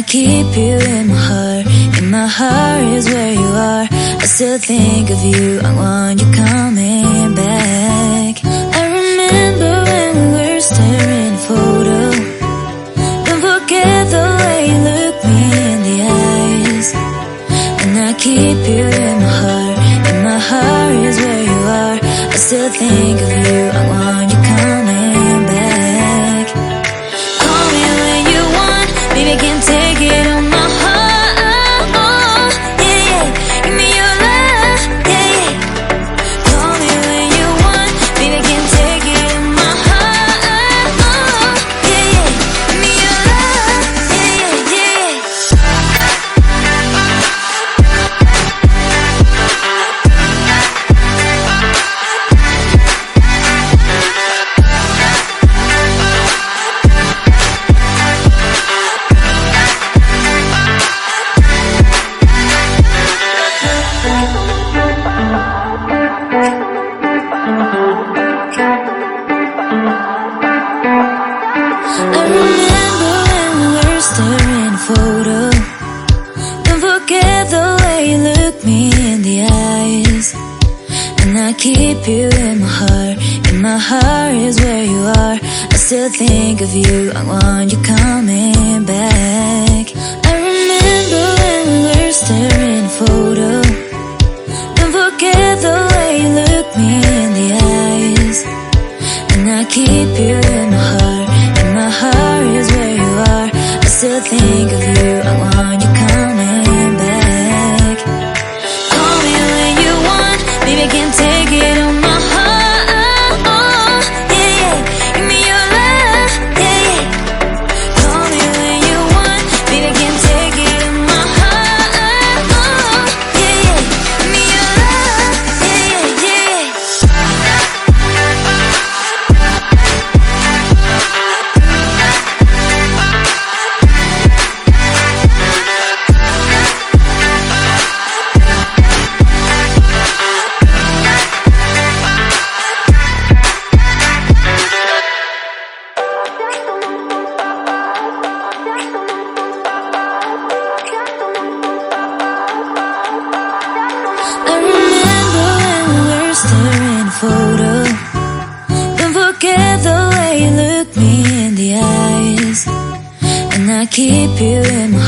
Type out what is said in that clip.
keep you in my heart. In my heart is where you are. I still think of you. I want you coming back. I remember when we were staring at a photo. Don't forget the way you look me in the eyes. And I keep you in my heart. In my heart is where you are. I still think of you. I want you coming back. Call me when you want. Baby, I can't take it on my heart. Yeah, yeah. Give me your love. Yeah, yeah. Call me when you want. Baby, I can't take it on my heart. Yeah, yeah. Give me your love. Yeah, yeah, yeah. I remember when we were staring at a photo. Don't forget the way you look me in the eyes. And I keep you in my heart. In my heart is where you are. I still think of you. I want you coming back. I remember when we were staring at a photo. Don't forget the way you look me in the eyes. And I keep you in my heart. My heart is where you are. I still think of you. I want you coming back. Call me when you want. Baby, I can't take it on my heart. Yeah, yeah. Give me your love. Yeah, yeah. Call me when you want. Baby, I can't take it on my heart. Yeah, yeah. Give me your love. Yeah, yeah, yeah. I remember when we were staring at a photo. Don't forget the way you look me in the eyes. And I keep you in my heart.